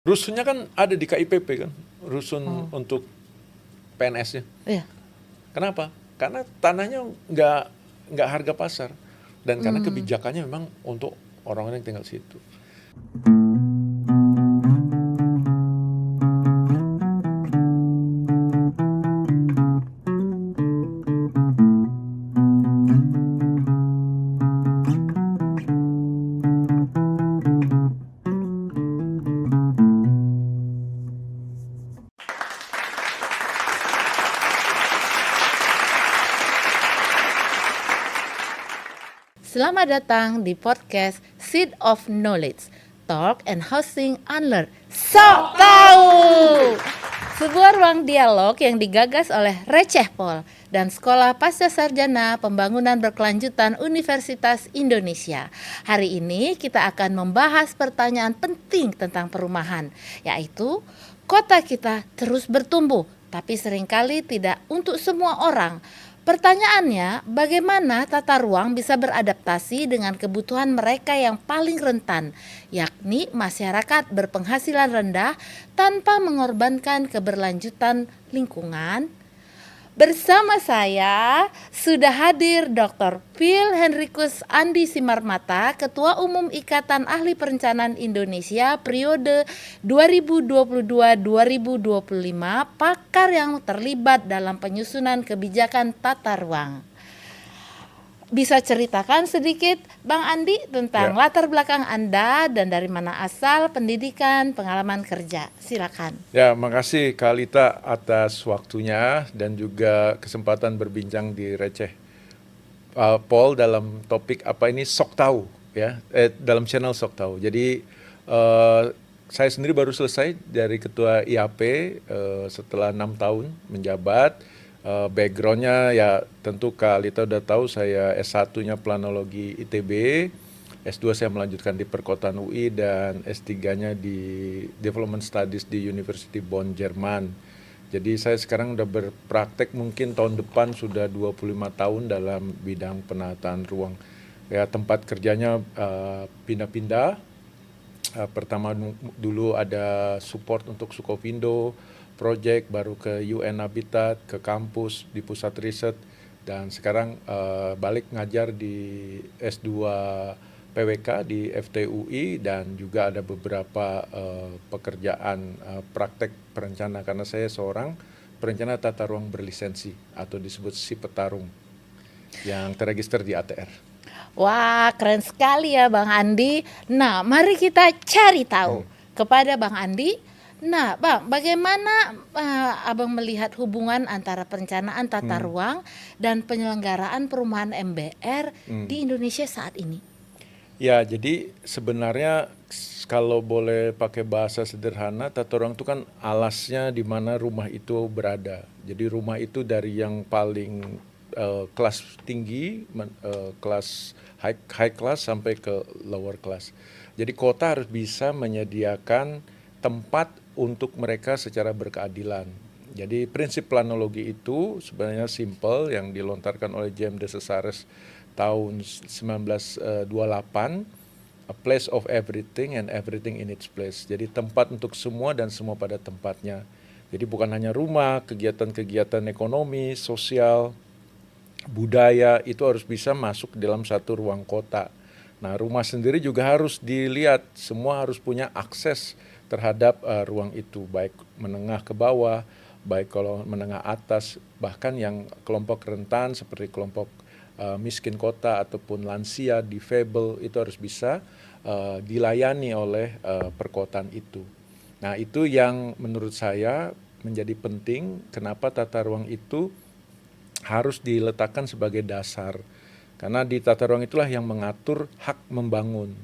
Rusunnya kan ada di KIPP kan, rusun untuk PNS-nya. Iya. Kenapa? Karena tanahnya nggak harga pasar dan karena kebijakannya memang untuk orang-orang yang tinggal situ. Selamat datang di podcast Seed of Knowledge, Talk and Housing Unlearn. Sok tahu! Sebuah ruang dialog yang digagas oleh Receh Pol dan Sekolah Pasca Sarjana Pembangunan Berkelanjutan Universitas Indonesia. Hari ini kita akan membahas pertanyaan penting tentang perumahan, yaitu kota kita terus bertumbuh, tapi seringkali tidak untuk semua orang. Pertanyaannya, bagaimana tata ruang bisa beradaptasi dengan kebutuhan mereka yang paling rentan, yakni masyarakat berpenghasilan rendah tanpa mengorbankan keberlanjutan lingkungan? Bersama saya sudah hadir Dr. Phil Henricus Andi Simarmata, Ketua Umum Ikatan Ahli Perencanaan Indonesia periode 2022-2025, pakar yang terlibat dalam penyusunan kebijakan tata ruang. Bisa ceritakan sedikit Bang Andi tentang latar belakang Anda dan dari mana asal, pendidikan, pengalaman kerja. Silakan. Ya, makasih Kak Lita atas waktunya dan juga kesempatan berbincang di Receh Pol dalam topik apa ini Sok Tahu ya, dalam channel Sok Tahu. Jadi saya sendiri baru selesai dari Ketua IAP setelah 6 tahun menjabat. Backgroundnya ya tentu Kak Lita udah tahu saya S1-nya Planologi ITB, S2 saya melanjutkan di Perkotaan UI dan S3-nya di Development Studies di University Bonn, Jerman. Jadi saya sekarang udah berpraktek mungkin tahun depan sudah 25 tahun dalam bidang penataan ruang. Ya tempat kerjanya pindah-pindah. Pertama dulu ada support untuk Sukovindo project, baru ke UN Habitat, ke kampus di pusat riset, dan sekarang balik ngajar di S2 PWK di FTUI dan juga ada beberapa pekerjaan praktek perencana karena saya seorang perencana tata ruang berlisensi atau disebut Sipetarung yang terregister di ATR. Wah, keren sekali ya Bang Andi. Nah, mari kita cari tahu kepada Bang Andi. Nah, Bang, bagaimana Abang melihat hubungan antara perencanaan tata ruang dan penyelenggaraan perumahan MBR di Indonesia saat ini? Ya, jadi sebenarnya kalau boleh pakai bahasa sederhana, tata ruang itu kan alasnya di mana rumah itu berada. Jadi rumah itu dari yang paling kelas tinggi, kelas high class sampai ke lower class. Jadi kota harus bisa menyediakan tempat untuk mereka secara berkeadilan. Jadi prinsip planologi itu sebenarnya simple yang dilontarkan oleh James de Cesares tahun 1928, a place of everything and everything in its place. Jadi tempat untuk semua dan semua pada tempatnya. Jadi bukan hanya rumah, kegiatan-kegiatan ekonomi, sosial, budaya itu harus bisa masuk dalam satu ruang kota. Nah, rumah sendiri juga harus dilihat, semua harus punya akses terhadap ruang itu, baik menengah ke bawah, baik kalau menengah atas, bahkan yang kelompok rentan seperti kelompok miskin kota ataupun lansia, difabel, itu harus bisa dilayani oleh perkotaan itu. Nah, itu yang menurut saya menjadi penting, kenapa tata ruang itu harus diletakkan sebagai dasar. Karena di tata ruang itulah yang mengatur hak membangun.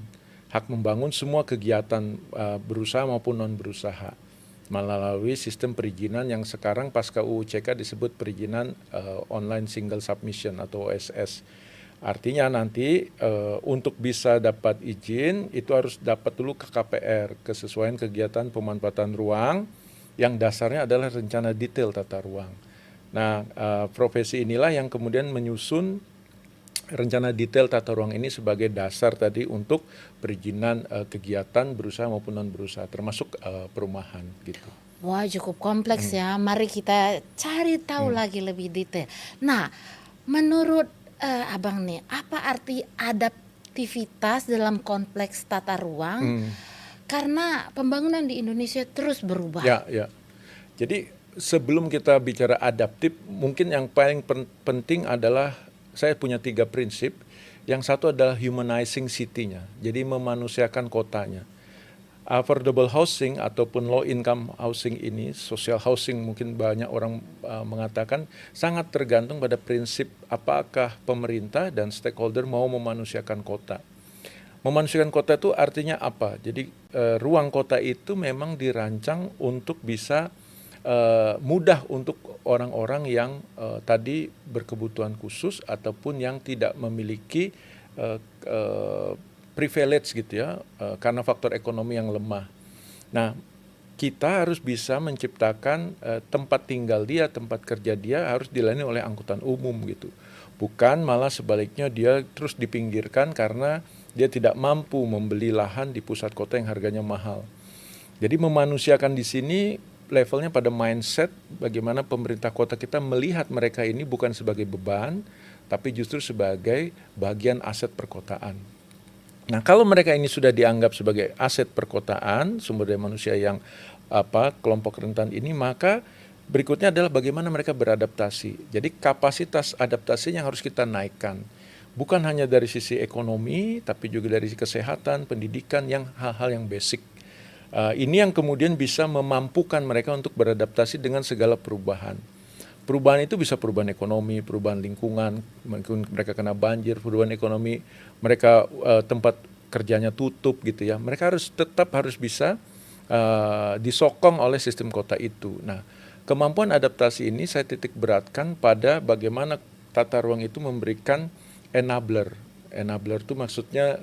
Hak membangun semua kegiatan berusaha maupun non berusaha melalui sistem perizinan yang sekarang pasca UU CK disebut perizinan online single submission atau OSS. Artinya nanti untuk bisa dapat izin itu harus dapat dulu ke KPR, kesesuaian kegiatan pemanfaatan ruang yang dasarnya adalah rencana detail tata ruang. Nah, profesi inilah yang kemudian menyusun rencana detail tata ruang ini sebagai dasar tadi untuk perizinan kegiatan berusaha maupun non berusaha, termasuk perumahan gitu. Wah, cukup kompleks ya. Mari kita cari tahu lagi lebih detail. Nah, menurut Abang nih, apa arti adaptivitas dalam kompleks tata ruang? Karena pembangunan di Indonesia terus berubah. Ya. Jadi sebelum kita bicara adaptif, mungkin yang paling penting adalah saya punya 3 prinsip. Yang satu adalah humanizing city-nya, jadi memanusiakan kotanya. Affordable housing ataupun low income housing ini, social housing mungkin banyak orang mengatakan, sangat tergantung pada prinsip apakah pemerintah dan stakeholder mau memanusiakan kota. Memanusiakan kota itu artinya apa? Jadi ruang kota itu memang dirancang untuk bisa mudah untuk orang-orang yang tadi berkebutuhan khusus ataupun yang tidak memiliki privilege gitu ya, karena faktor ekonomi yang lemah. Nah, kita harus bisa menciptakan tempat tinggal dia, tempat kerja dia harus dilayani oleh angkutan umum gitu. Bukan malah sebaliknya dia terus dipinggirkan karena dia tidak mampu membeli lahan di pusat kota yang harganya mahal. Jadi memanusiakan di sini levelnya pada mindset bagaimana pemerintah kota kita melihat mereka ini bukan sebagai beban, tapi justru sebagai bagian aset perkotaan. Nah, kalau mereka ini sudah dianggap sebagai aset perkotaan, sumber daya manusia yang kelompok rentan ini, maka berikutnya adalah bagaimana mereka beradaptasi. Jadi kapasitas adaptasinya harus kita naikkan. Bukan hanya dari sisi ekonomi, tapi juga dari sisi kesehatan, pendidikan, yang hal-hal yang basic. Ini yang kemudian bisa memampukan mereka untuk beradaptasi dengan segala perubahan. Perubahan itu bisa perubahan ekonomi, perubahan lingkungan, mungkin mereka kena banjir, perubahan ekonomi, mereka tempat kerjanya tutup gitu ya. Mereka tetap harus bisa disokong oleh sistem kota itu. Nah, kemampuan adaptasi ini saya titik beratkan pada bagaimana tata ruang itu memberikan enabler. Enabler itu maksudnya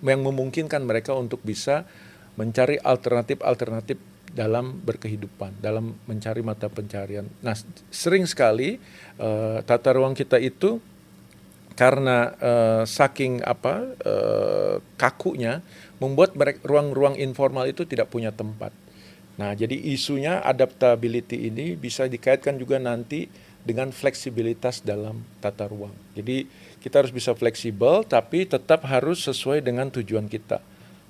yang memungkinkan mereka untuk bisa mencari alternatif dalam berkehidupan, dalam mencari mata pencarian. Nah, sering sekali tata ruang kita itu karena saking kakunya membuat ruang-ruang informal itu tidak punya tempat. Nah, jadi isunya adaptability ini bisa dikaitkan juga nanti dengan fleksibilitas dalam tata ruang. Jadi kita harus bisa fleksibel tapi tetap harus sesuai dengan tujuan kita.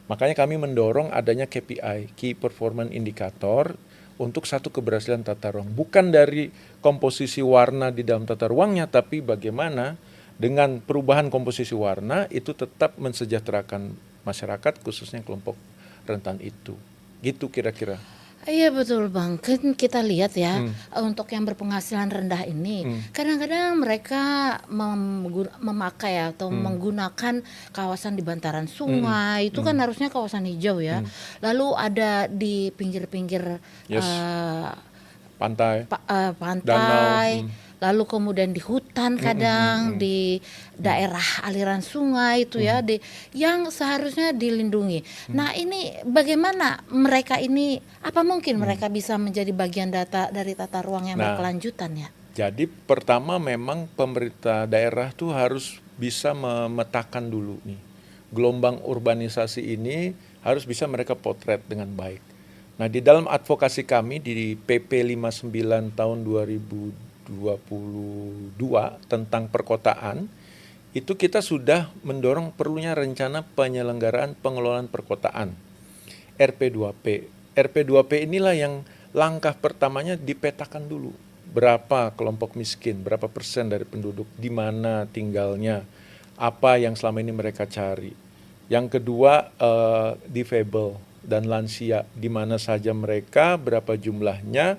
Makanya kami mendorong adanya KPI, Key Performance Indicator, untuk satu keberhasilan tata ruang. Bukan dari komposisi warna di dalam tata ruangnya, tapi bagaimana dengan perubahan komposisi warna itu tetap mensejahterakan masyarakat, khususnya kelompok rentan itu. Gitu kira-kira. Iya betul Bang, kan kita lihat ya untuk yang berpenghasilan rendah ini kadang-kadang mereka memakai atau menggunakan kawasan di bantaran sungai, itu kan harusnya kawasan hijau ya. Lalu ada di pinggir-pinggir Yes. Pantai, pantai, danau. lalu kemudian di hutan kadang di daerah aliran sungai itu ya, yang seharusnya dilindungi. Nah, ini bagaimana mereka ini, apa mungkin mereka bisa menjadi bagian dari tata ruang yang berkelanjutan ya? Jadi pertama memang pemerintah daerah tuh harus bisa memetakan dulu nih. Gelombang urbanisasi ini harus bisa mereka potret dengan baik. Nah, di dalam advokasi kami di PP 59 tahun 2022 tentang perkotaan, itu kita sudah mendorong perlunya rencana penyelenggaraan pengelolaan perkotaan, RP2P. RP2P inilah yang langkah pertamanya dipetakan dulu. Berapa kelompok miskin, berapa persen dari penduduk, di mana tinggalnya, apa yang selama ini mereka cari. Yang kedua, difabel dan lansia, di mana saja mereka, berapa jumlahnya,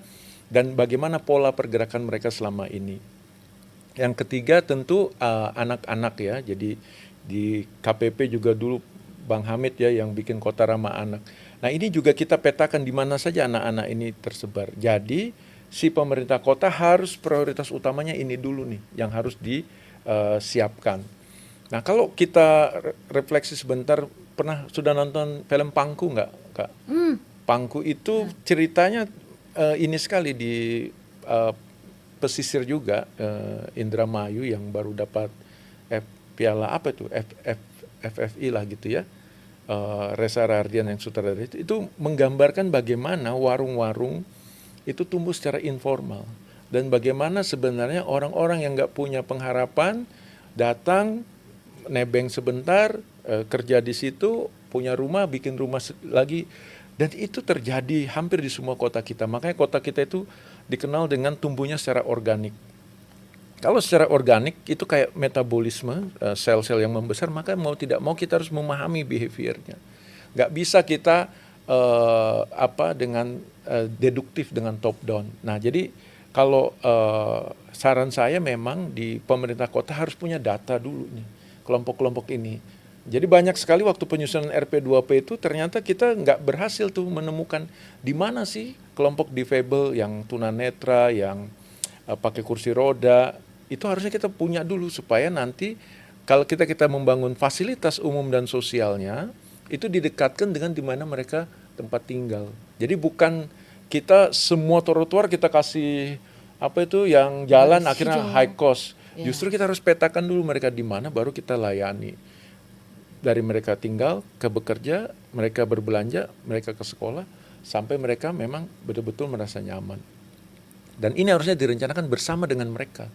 dan bagaimana pola pergerakan mereka selama ini. Yang ketiga tentu anak-anak ya, jadi di KPP juga dulu Bang Hamid ya yang bikin kota ramah anak. Nah, ini juga kita petakan di mana saja anak-anak ini tersebar. Jadi si pemerintah kota harus prioritas utamanya ini dulu nih yang harus disiapkan. Nah, kalau kita refleksi sebentar, sudah nonton film Pangku nggak, Kak? Pangku itu ceritanya ini sekali di pesisir juga, Indramayu yang baru dapat piala apa itu FFI lah gitu ya, Reza Rahardian yang sutradara itu menggambarkan bagaimana warung-warung itu tumbuh secara informal dan bagaimana sebenarnya orang-orang yang nggak punya pengharapan datang nebeng sebentar, kerja di situ, punya rumah, bikin rumah lagi, dan itu terjadi hampir di semua kota kita. Makanya kota kita itu dikenal dengan tumbuhnya secara organik. Kalau secara organik itu kayak metabolisme, sel-sel yang membesar, maka mau tidak mau kita harus memahami behaviornya. Nggak bisa kita dengan deduktif dengan top down. Nah, jadi kalau saran saya memang di pemerintah kota harus punya data dulu nih, kelompok-kelompok ini. Jadi banyak sekali waktu penyusunan RP2P itu ternyata kita nggak berhasil tuh menemukan di mana sih kelompok difabel yang tunanetra, yang pakai kursi roda. Itu harusnya kita punya dulu supaya nanti kalau kita membangun fasilitas umum dan sosialnya, itu didekatkan dengan di mana mereka tempat tinggal. Jadi bukan kita semua trotoar kita kasih yang jalan akhirnya high cost. Justru kita harus petakan dulu mereka di mana, baru kita layani. Dari mereka tinggal ke bekerja, mereka berbelanja, mereka ke sekolah, sampai mereka memang betul-betul merasa nyaman. Dan ini harusnya direncanakan bersama dengan mereka.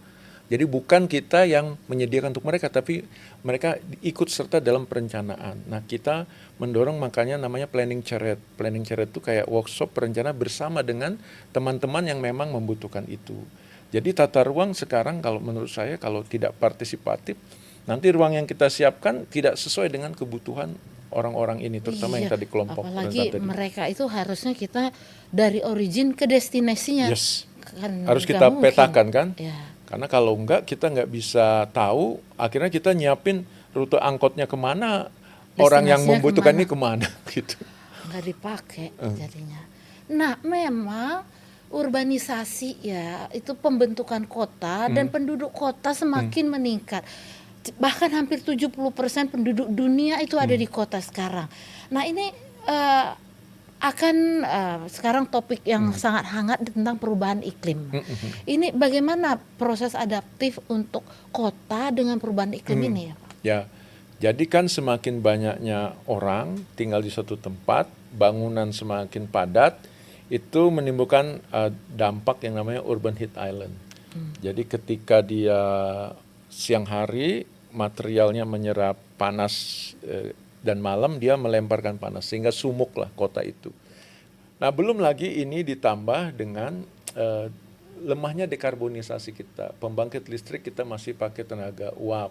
Jadi bukan kita yang menyediakan untuk mereka, tapi mereka ikut serta dalam perencanaan. Nah, kita mendorong makanya namanya planning charet. Planning charet itu kayak workshop perencana bersama dengan teman-teman yang memang membutuhkan itu. Jadi tata ruang sekarang kalau menurut saya kalau tidak partisipatif, nanti ruang yang kita siapkan tidak sesuai dengan kebutuhan orang-orang ini, terutama yang tadi kelompok. Apalagi mereka itu harusnya kita dari origin ke destinasinya. Yes. Harus kita petakan kan? Ya. Karena kalau enggak kita nggak bisa tahu, akhirnya kita nyiapin rute angkotnya kemana, orang yang membutuhkan ini kemana gitu. Nggak dipakai jadinya. Nah, memang urbanisasi ya, itu pembentukan kota dan penduduk kota semakin meningkat. Bahkan hampir 70% penduduk dunia itu ada di kota sekarang. Nah, ini akan sekarang topik yang sangat hangat tentang perubahan iklim. Ini bagaimana proses adaptif untuk kota dengan perubahan iklim ini ya Pak? Ya, jadi kan semakin banyaknya orang tinggal di suatu tempat, bangunan semakin padat, itu menimbulkan dampak yang namanya urban heat island. Jadi ketika dia siang hari materialnya menyerap panas dan malam dia melemparkan panas sehingga sumuklah kota itu. Nah, belum lagi ini ditambah dengan lemahnya dekarbonisasi kita. Pembangkit listrik kita masih pakai tenaga uap.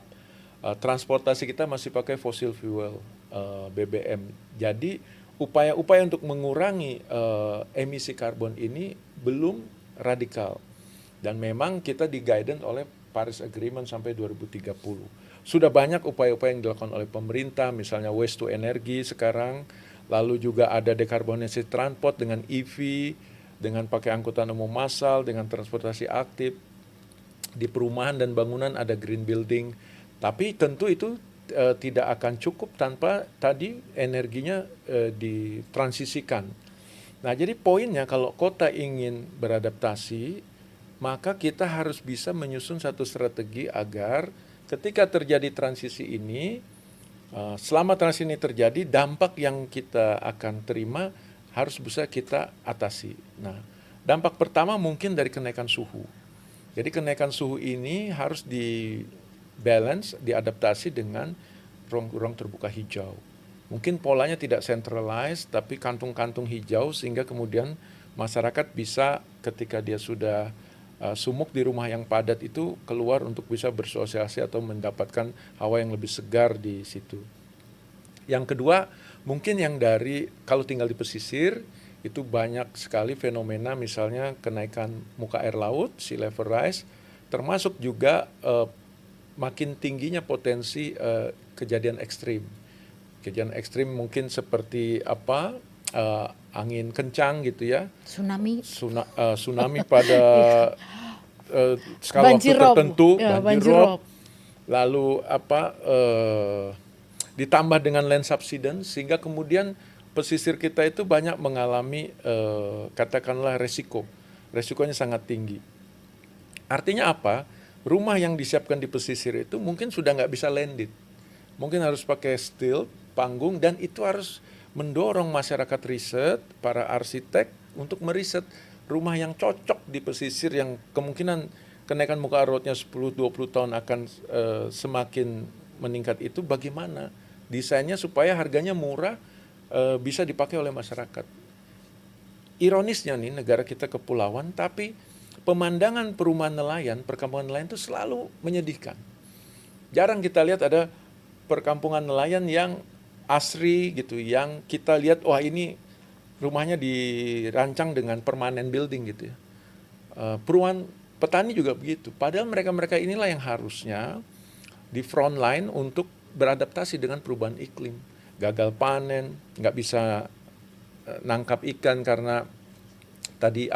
Transportasi kita masih pakai fossil fuel, BBM. Jadi upaya-upaya untuk mengurangi emisi karbon ini belum radikal. Dan memang kita di-guidance oleh Paris Agreement sampai 2030. Sudah banyak upaya-upaya yang dilakukan oleh pemerintah, misalnya waste to energy sekarang, lalu juga ada dekarbonisasi transport dengan EV, dengan pakai angkutan umum massal, dengan transportasi aktif. Di perumahan dan bangunan ada green building, tapi tentu itu tidak akan cukup tanpa tadi energinya ditransisikan. Nah, jadi poinnya kalau kota ingin beradaptasi, maka kita harus bisa menyusun satu strategi agar ketika terjadi transisi ini, selama transisi ini terjadi, dampak yang kita akan terima harus bisa kita atasi. Nah, dampak pertama mungkin dari kenaikan suhu. Jadi kenaikan suhu ini harus di-balance, diadaptasi dengan ruang-ruang terbuka hijau. Mungkin polanya tidak centralized, tapi kantung-kantung hijau sehingga kemudian masyarakat bisa ketika dia sudah sumuk di rumah yang padat itu keluar untuk bisa bersosialisasi atau mendapatkan hawa yang lebih segar di situ. Yang kedua, mungkin yang dari kalau tinggal di pesisir itu banyak sekali fenomena misalnya kenaikan muka air laut, sea level rise, termasuk juga makin tingginya potensi kejadian ekstrim. Kejadian ekstrim mungkin seperti angin kencang gitu ya, tsunami pada skala waktu tertentu, banjir rob, lalu ditambah dengan land subsidence sehingga kemudian pesisir kita itu banyak mengalami katakanlah resikonya sangat tinggi. Artinya apa? rumah yang disiapkan di pesisir itu mungkin sudah nggak bisa landed. Mungkin harus pakai steel, panggung, dan itu harus mendorong masyarakat riset, para arsitek untuk meriset rumah yang cocok di pesisir yang kemungkinan kenaikan muka air lautnya 10-20 tahun akan semakin meningkat itu bagaimana desainnya supaya harganya murah, bisa dipakai oleh masyarakat. Ironisnya nih, negara kita kepulauan, tapi pemandangan perumahan nelayan, perkampungan nelayan itu selalu menyedihkan. Jarang kita lihat ada perkampungan nelayan yang asri gitu, yang kita lihat wah ini rumahnya dirancang dengan permanent building gitu ya. Perumahan petani juga begitu. Padahal mereka-mereka inilah yang harusnya di front line untuk beradaptasi dengan perubahan iklim. Gagal panen, nggak bisa nangkap ikan karena tadi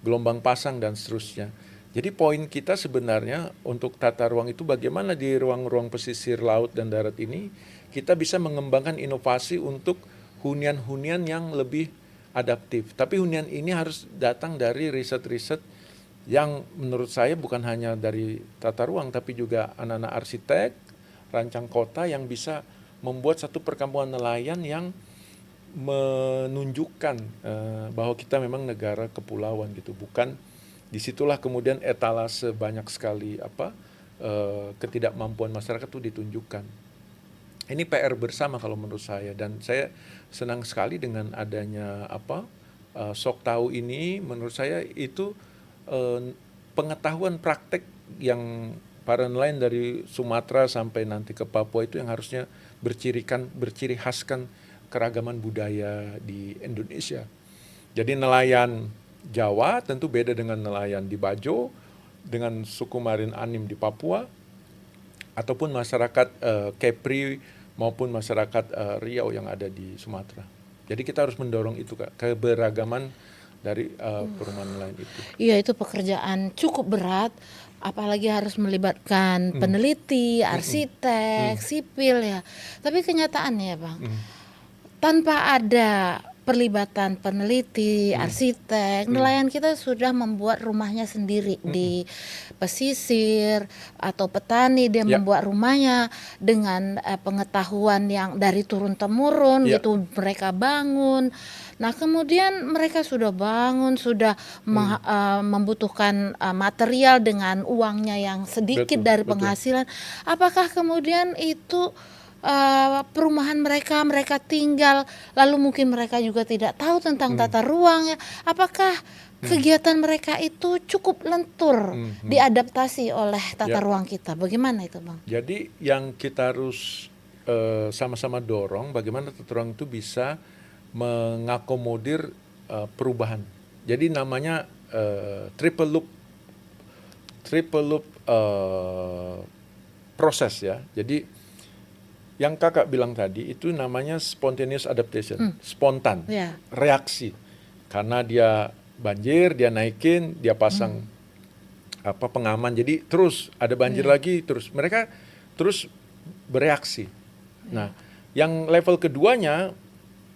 gelombang pasang dan seterusnya. Jadi poin kita sebenarnya untuk tata ruang itu bagaimana di ruang-ruang pesisir laut dan darat ini kita bisa mengembangkan inovasi untuk hunian-hunian yang lebih adaptif. Tapi hunian ini harus datang dari riset-riset yang menurut saya bukan hanya dari tata ruang tapi juga anak-anak arsitek, rancang kota yang bisa membuat satu perkampungan nelayan yang menunjukkan bahwa kita memang negara kepulauan gitu. Bukan disitulah kemudian etalase banyak sekali ketidakmampuan masyarakat itu ditunjukkan. Ini PR bersama kalau menurut saya, dan saya senang sekali dengan adanya Sok Tahu ini. Menurut saya itu pengetahuan praktek yang para nelayan dari Sumatera sampai nanti ke Papua itu yang harusnya berciri khaskan keragaman budaya di Indonesia. Jadi nelayan Jawa tentu beda dengan nelayan di Bajo, dengan suku Marin Anim di Papua, ataupun masyarakat Kepri maupun masyarakat Riau yang ada di Sumatera. Jadi kita harus mendorong itu, Kak, keberagaman dari perumahan nelayan itu. Iya, itu pekerjaan cukup berat, apalagi harus melibatkan peneliti, arsitek, sipil ya. Tapi kenyataannya Bang, tanpa ada perlibatan peneliti, arsitek, nelayan kita sudah membuat rumahnya sendiri di pesisir, atau petani dia membuat rumahnya dengan pengetahuan yang dari turun temurun gitu, mereka bangun. Nah kemudian mereka sudah bangun, sudah membutuhkan material dengan uangnya yang sedikit dari penghasilan. Apakah kemudian itu perumahan mereka tinggal, lalu mungkin mereka juga tidak tahu tentang tata ruang ya. Apakah kegiatan mereka itu cukup lentur diadaptasi oleh tata ruang kita? Bagaimana itu Bang? Jadi yang kita harus sama-sama dorong bagaimana tata ruang itu bisa mengakomodir perubahan. Jadi namanya triple loop proses ya. Jadi yang kakak bilang tadi itu namanya spontaneous adaptation, spontan, reaksi. Karena dia banjir, dia naikin, dia pasang pengaman. Jadi terus ada banjir lagi, terus mereka terus bereaksi. Nah, yang level keduanya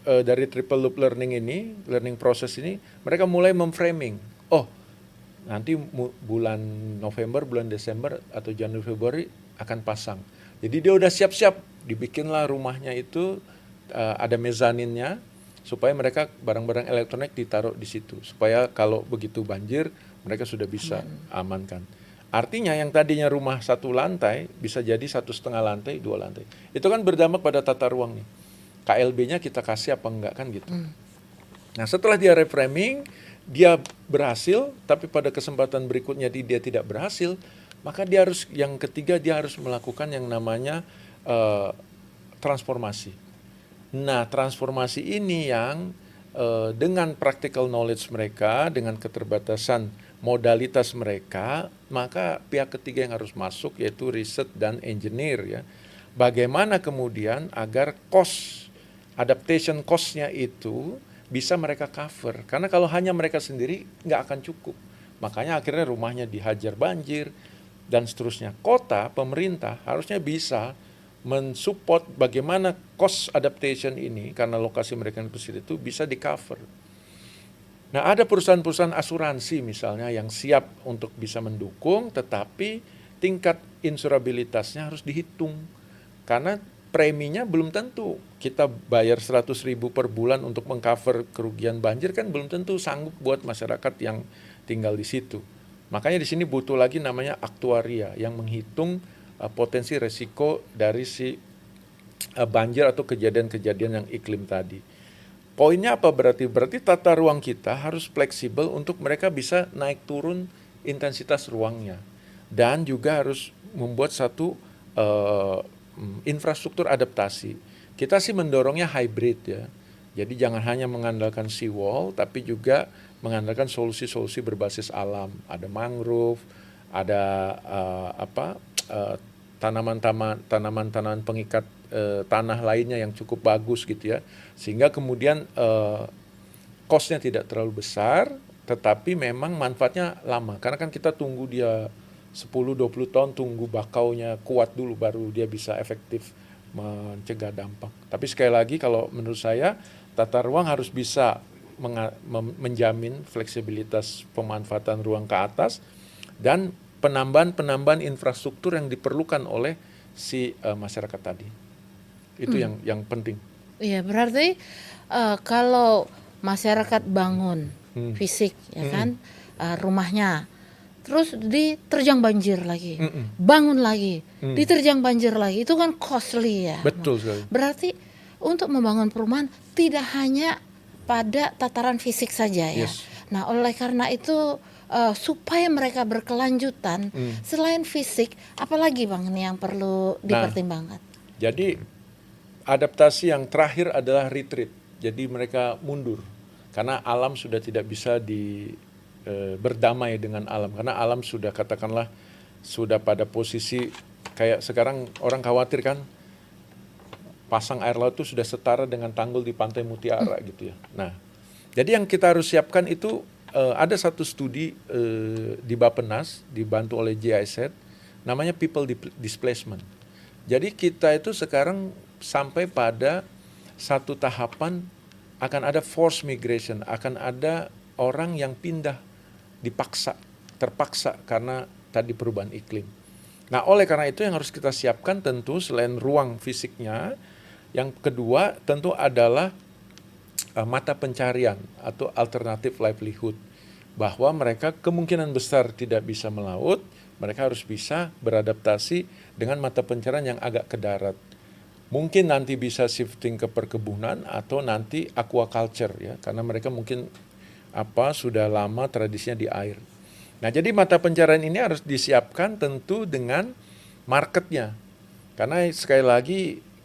dari triple loop learning ini, learning process ini, mereka mulai memframing. Oh, nanti bulan November, bulan Desember atau Januari Februari akan pasang. Jadi dia udah siap-siap, dibikinlah rumahnya itu ada mezaninnya supaya mereka barang-barang elektronik ditaruh di situ supaya kalau begitu banjir mereka sudah bisa amankan. Artinya yang tadinya rumah 1 lantai bisa jadi 1,5 lantai, 2 lantai. Itu kan berdampak pada tata ruang nih. KLB-nya kita kasih apa enggak kan gitu. Nah setelah dia reframing, dia berhasil, tapi pada kesempatan berikutnya dia tidak berhasil, maka dia harus, yang ketiga dia harus melakukan yang namanya transformasi. Nah transformasi ini yang dengan practical knowledge mereka, dengan keterbatasan modalitas mereka, maka pihak ketiga yang harus masuk yaitu riset dan engineer ya. Bagaimana kemudian agar adaptation cost-nya itu bisa mereka cover. Karena kalau hanya mereka sendiri nggak akan cukup. Makanya akhirnya rumahnya dihajar banjir dan seterusnya. Kota, pemerintah harusnya bisa mensupport bagaimana cost adaptation ini karena lokasi mereka yang pesisir itu bisa di cover. Nah, ada perusahaan-perusahaan asuransi misalnya yang siap untuk bisa mendukung, tetapi tingkat insurabilitasnya harus dihitung. Karena preminya belum tentu. Kita bayar 100.000 per bulan untuk mengcover kerugian banjir kan belum tentu sanggup buat masyarakat yang tinggal di situ. Makanya di sini butuh lagi namanya aktuaria yang menghitung potensi resiko dari si banjir atau kejadian-kejadian yang iklim tadi. Poinnya apa berarti? Berarti tata ruang kita harus fleksibel untuk mereka bisa naik turun intensitas ruangnya. Dan juga harus membuat satu infrastruktur adaptasi. Kita sih mendorongnya hybrid ya. Jadi jangan hanya mengandalkan seawall, tapi juga mengandalkan solusi-solusi berbasis alam. Ada mangrove, ada tanaman-tanaman pengikat tanah lainnya yang cukup bagus gitu ya, sehingga kemudian cost-nya tidak terlalu besar, tetapi memang manfaatnya lama, karena kan kita tunggu dia 10-20 tahun, tunggu bakaunya kuat dulu baru dia bisa efektif mencegah dampak. Tapi sekali lagi kalau menurut saya tata ruang harus bisa menjamin fleksibilitas pemanfaatan ruang ke atas dan penambahan infrastruktur yang diperlukan oleh si masyarakat tadi. Itu yang penting. Iya, berarti kalau masyarakat bangun fisik ya kan rumahnya, terus diterjang banjir lagi, bangun lagi, diterjang banjir lagi, itu kan costly ya. Betul sekali. Berarti untuk membangun perumahan tidak hanya pada tataran fisik saja ya. Yes. Nah, oleh karena itu supaya mereka berkelanjutan selain fisik, apalagi Bang ini yang perlu dipertimbangkan? Jadi adaptasi yang terakhir adalah retreat. Jadi mereka mundur karena alam sudah tidak bisa berdamai dengan alam, karena alam sudah katakanlah sudah pada posisi kayak sekarang orang khawatir kan pasang air laut itu sudah setara dengan tanggul di Pantai Mutiara gitu ya. Nah, jadi yang kita harus siapkan itu ada satu studi di Bappenas dibantu oleh GIZ namanya people displacement. Jadi kita itu sekarang sampai pada satu tahapan akan ada forced migration, akan ada orang yang pindah terpaksa karena tadi perubahan iklim. Nah, oleh karena itu yang harus kita siapkan tentu selain ruang fisiknya, yang kedua tentu adalah mata pencarian atau alternative livelihood, bahwa mereka kemungkinan besar tidak bisa melaut, mereka harus bisa beradaptasi dengan mata pencarian yang agak ke darat. Mungkin nanti bisa shifting ke perkebunan atau nanti aquaculture ya, karena mereka mungkin sudah lama tradisinya di air. Nah, jadi mata pencarian ini harus disiapkan tentu dengan marketnya, karena sekali lagi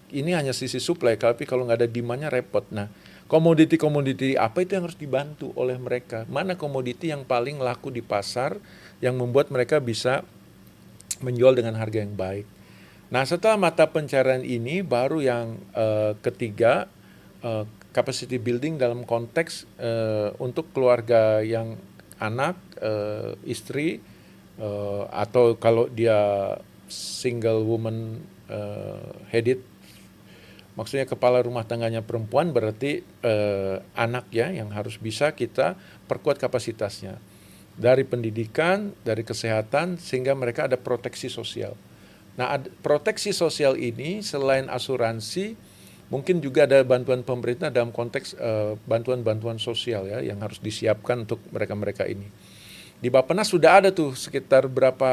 ini hanya sisi supply, tapi kalau nggak ada demand-nya repot. Nah, komoditi-komoditi apa itu yang harus dibantu oleh mereka? Mana komoditi yang paling laku di pasar yang membuat mereka bisa menjual dengan harga yang baik? Nah, setelah mata pencarian ini baru yang ketiga capacity building dalam konteks untuk keluarga yang anak, istri, atau kalau dia single woman headed, maksudnya kepala rumah tangganya perempuan, berarti anak ya yang harus bisa kita perkuat kapasitasnya dari pendidikan, dari kesehatan, sehingga mereka ada proteksi sosial. Nah, proteksi sosial ini selain asuransi, mungkin juga ada bantuan pemerintah dalam konteks bantuan-bantuan sosial ya yang harus disiapkan untuk mereka-mereka ini. Di Bappenas sudah ada tuh sekitar berapa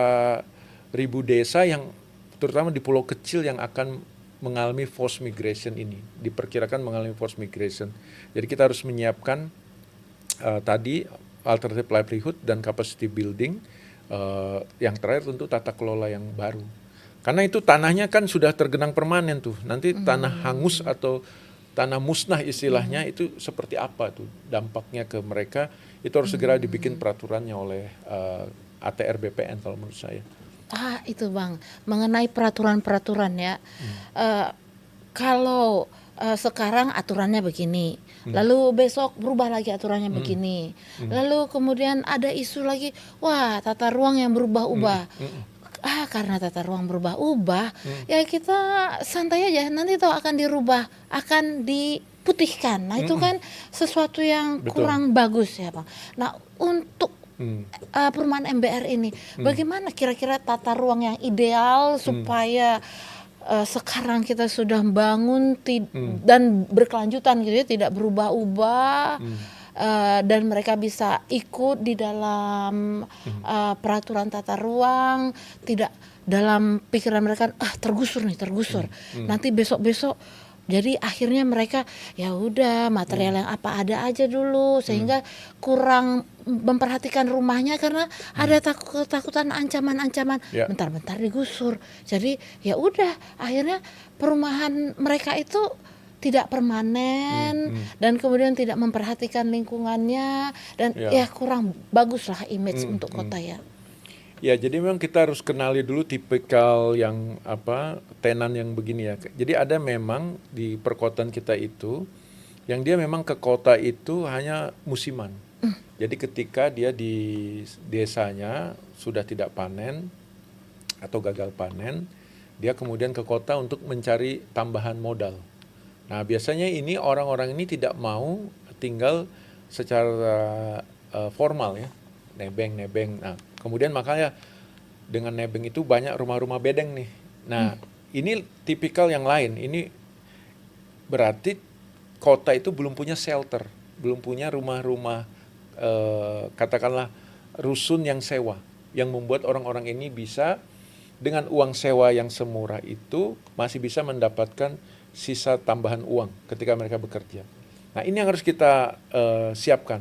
ribu desa yang terutama di pulau kecil yang akan mengalami forced migration ini, diperkirakan mengalami forced migration. Jadi kita harus menyiapkan tadi alternative livelihood dan capacity building. Yang terakhir tentu tata kelola yang baru. Karena itu tanahnya kan sudah tergenang permanen tuh. Nanti tanah hangus atau tanah musnah istilahnya itu seperti apa tuh dampaknya ke mereka. Itu harus segera dibikin peraturannya oleh ATR BPN kalau menurut saya. Itu Bang, mengenai peraturan-peraturan ya. Kalau sekarang aturannya begini, lalu besok berubah lagi aturannya begini, lalu kemudian ada isu lagi, wah tata ruang yang berubah-ubah. Karena tata ruang berubah-ubah, ya kita santai aja, nanti toh akan dirubah, akan diputihkan. Nah, itu kan sesuatu yang Betul. kurang bagus ya, Bang. Nah, untuk perumahan MBR ini, bagaimana kira-kira tata ruang yang ideal supaya sekarang kita sudah bangun dan berkelanjutan gitu ya, tidak berubah-ubah, dan mereka bisa ikut di dalam peraturan tata ruang, tidak dalam pikiran mereka tergusur, nanti besok-besok. Jadi akhirnya mereka ya udah material yang apa ada aja dulu, sehingga kurang memperhatikan rumahnya karena ada ketakutan ancaman-ancaman Ya. bentar-bentar digusur. Jadi ya udah akhirnya perumahan mereka itu tidak permanen dan kemudian tidak memperhatikan lingkungannya dan Ya. ya kurang bagus lah image untuk kota ya. Ya, jadi memang kita harus kenali dulu tipikal yang tenan yang begini ya. Jadi ada memang di perkotaan kita itu yang dia memang ke kota itu hanya musiman. Jadi ketika dia di desanya sudah tidak panen atau gagal panen, dia kemudian ke kota untuk mencari tambahan modal. Nah, biasanya ini orang-orang ini tidak mau tinggal secara formal ya, nebeng. Nah, kemudian makanya dengan nebeng itu banyak rumah-rumah bedeng nih. Nah, ini tipikal yang lain. Ini berarti kota itu belum punya shelter, belum punya rumah-rumah katakanlah rusun yang sewa, yang membuat orang-orang ini bisa dengan uang sewa yang semurah itu masih bisa mendapatkan sisa tambahan uang ketika mereka bekerja. Nah, ini yang harus kita siapkan.